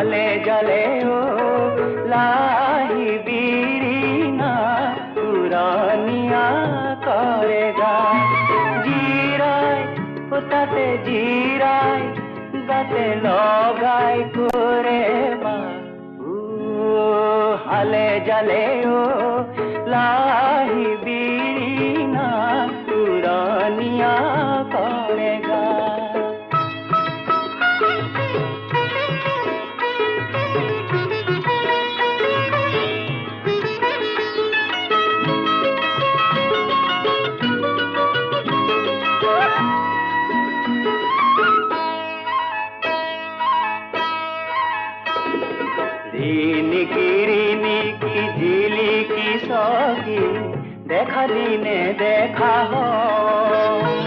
হালে জালে ও লাহি বিড়ি না পুরানিয়া করে গায় জিরায় তাতে জিরায় গাতে লগায় করে মা হালে জালে ও লাহি বিড়ি না পুরানিয়া করে গায় রিনিকি ঝিলিকি সখী দেখা দিনে দেখা হয়